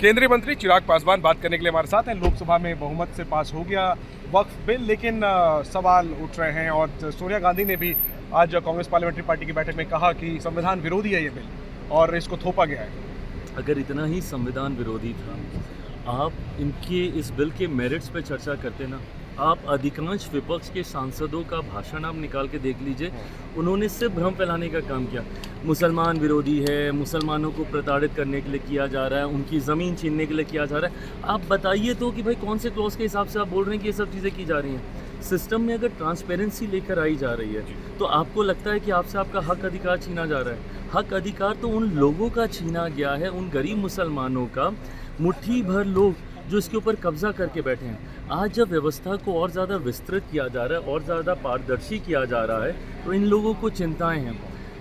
केंद्रीय मंत्री चिराग पासवान बात करने के लिए हमारे साथ हैं। लोकसभा में बहुमत से पास हो गया वक्फ बिल, लेकिन सवाल उठ रहे हैं और सोनिया गांधी ने भी आज कांग्रेस पार्लियामेंट्री पार्टी की बैठक में कहा कि संविधान विरोधी है ये बिल और इसको थोपा गया है। अगर इतना ही संविधान विरोधी था, आप इनके इस बिल के मेरिट्स पे चर्चा करते ना। आप अधिकांश विपक्ष के सांसदों का भाषण आप निकाल के देख लीजिए, उन्होंने सिर्फ भ्रम फैलाने का काम किया। मुसलमान विरोधी है, मुसलमानों को प्रताड़ित करने के लिए किया जा रहा है, उनकी ज़मीन छीनने के लिए किया जा रहा है। आप बताइए तो कि भाई कौन से क्लॉज के हिसाब से आप बोल रहे हैं कि ये सब चीज़ें की जा रही हैं। सिस्टम में अगर ट्रांसपेरेंसी लेकर आई जा रही है तो आपको लगता है कि आपसे आपका हक अधिकार छीना जा रहा है। हक अधिकार तो उन लोगों का छीना गया है, उन गरीब मुसलमानों का, मुट्ठी भर लोग जो इसके ऊपर कब्जा करके बैठे हैं। आज जब व्यवस्था को और ज़्यादा विस्तृत किया जा रहा है और ज़्यादा पारदर्शी किया जा रहा है तो इन लोगों को चिंताएं हैं।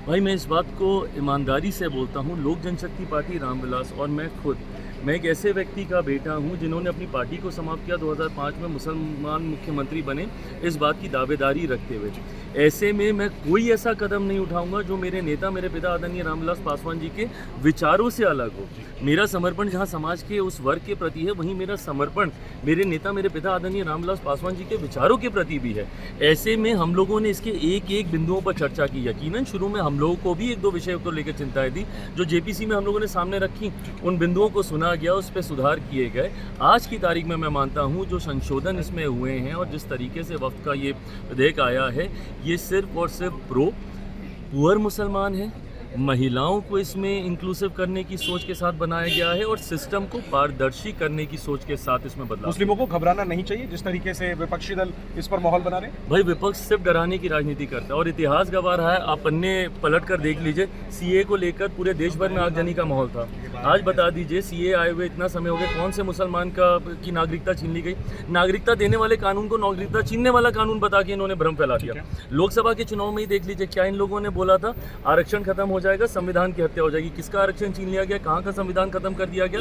भाई मैं इस बात को ईमानदारी से बोलता हूँ, लोक जनशक्ति पार्टी रामविलास और मैं एक ऐसे व्यक्ति का बेटा हूँ जिन्होंने अपनी पार्टी को समाप्त किया 2005 में, मुसलमान मुख्यमंत्री बने इस बात की दावेदारी रखते हुए। ऐसे में मैं कोई ऐसा कदम नहीं उठाऊंगा जो मेरे नेता, मेरे पिता आदरणीय रामविलास पासवान जी के विचारों से अलग हो। मेरा समर्पण जहाँ समाज के उस वर्ग के प्रति है, वहीं मेरा समर्पण मेरे नेता, मेरे पिता आदरणीय रामविलास पासवान जी के विचारों के प्रति भी है। ऐसे में हम लोगों ने इसके एक एक बिंदुओं पर चर्चा की। यकीनन शुरू में हम लोगों को भी एक दो विषयों को लेकर चिंताएं थी जो जेपीसी में हम लोगों ने सामने रखी। उन बिंदुओं को सुना गया, उस पर सुधार किए गए। आज की तारीख में मैं मानता हूँ जो संशोधन इसमें हुए हैं और जिस तरीके से वक्त का ये विधेयक आया है, ये सिर्फ और सिर्फ पुअर मुसलमान है। महिलाओं को इसमें इंक्लूसिव करने की सोच के साथ बनाया गया है और सिस्टम को पारदर्शी करने की सोच के साथ इसमें बदलाव। मुस्लिमों को घबराना नहीं चाहिए जिस तरीके से विपक्षी दल इस पर माहौल बना रहे हैं। भाई विपक्ष सिर्फ डराने की राजनीति करता है और इतिहास गवाह रहा है। आप पन्ने पलट कर देख लीजिए, सीए को लेकर पूरे देश भर में आगजनी का माहौल था। आज बता दीजिए, सीए आए हुए इतना समय हो गया, कौन से मुसलमान की नागरिकता छीन ली गई? नागरिकता देने वाले कानून को नागरिकता छीनने वाला कानून बता के इन्होंने भ्रम फैला दिया। लोकसभा के चुनाव में ही देख लीजिए, क्या इन लोगों ने बोला था आरक्षण खत्म हो जाएगा, संविधान की हत्या हो जाएगी। किसका आरक्षण छीन लिया गया? कहाँ का संविधान खत्म कर दिया गया?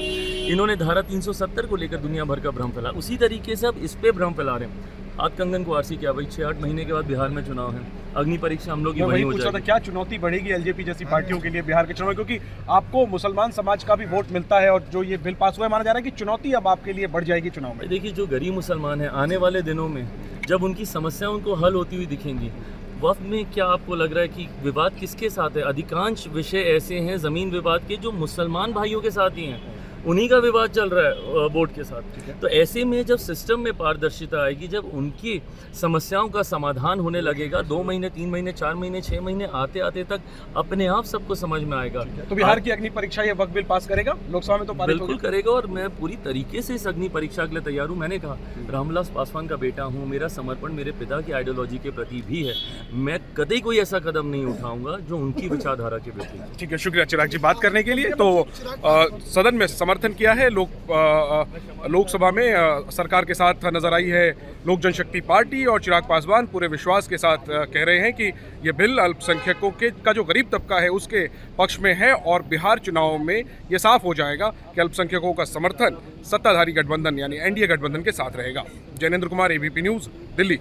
इन्होंने धारा 370 को लेकर दुनिया भर का भ्रम फैला। उसी तरीके से अब इस पे भ्रम फैला रहे हैं। आज कंगन को आरसी क्या भाई, 6-8 महीने के बाद बिहार में चुनाव है, अग्नि परीक्षा हम लोग की वही हो जाएगी। क्या चुनौती बढ़ेगी एलजेपी जैसी पार्टियों के लिए बिहार के चुनाव में, क्योंकि आपको मुसलमान समाज का भी वोट मिलता है और जो ये बिल पास हुआ है, माना जा रहा है कि चुनौती अब आपके लिए बढ़ जाएगी चुनाव में। देखिए, जो गरीब मुसलमान है, आने वाले दिनों में जब उनकी समस्याएं उनको हल होती हुई दिखेंगी, वक्त में क्या आपको लग रहा है कि विवाद किसके साथ है? अधिकांश विषय ऐसे हैं ज़मीन विवाद के जो मुसलमान भाइयों के साथ ही हैं, उन्हीं का विवाद चल रहा है बोर्ड के साथ। तो ऐसे में जब सिस्टम में पारदर्शिता आएगी, जब उनकी समस्याओं का समाधान होने लगेगा, 2 महीने, 3 महीने, 4 महीने, 6 महीने आते आते तक अपने आप सबको समझ में आएगा। तो बिहार की अग्नि परीक्षा ये वक्त बिल पास करेगा लोकसभा में? तो बिल्कुल करेगा और मैं पूरी तरीके से इस अग्नि परीक्षा के लिए तैयार हूँ। मैंने कहा रामविलास पासवान का बेटा हूँ, मेरा समर्पण मेरे पिता की आइडियोलॉजी के प्रति भी है। मैं कभी कोई ऐसा कदम नहीं उठाऊंगा जो उनकी विचारधारा के प्रति। ठीक है, शुक्रिया चिराग जी बात करने के लिए। तो सदन में समर्थन किया है लोकसभा में सरकार के साथ नजर आई है लोक जनशक्ति पार्टी और चिराग पासवान पूरे विश्वास के साथ कह रहे हैं कि ये बिल अल्पसंख्यकों का जो गरीब तबका है उसके पक्ष में है और बिहार चुनाव में ये साफ हो जाएगा कि अल्पसंख्यकों का समर्थन सत्ताधारी गठबंधन यानी एनडीए गठबंधन के साथ रहेगा। Jainendra Kumar, ABP news, Delhi.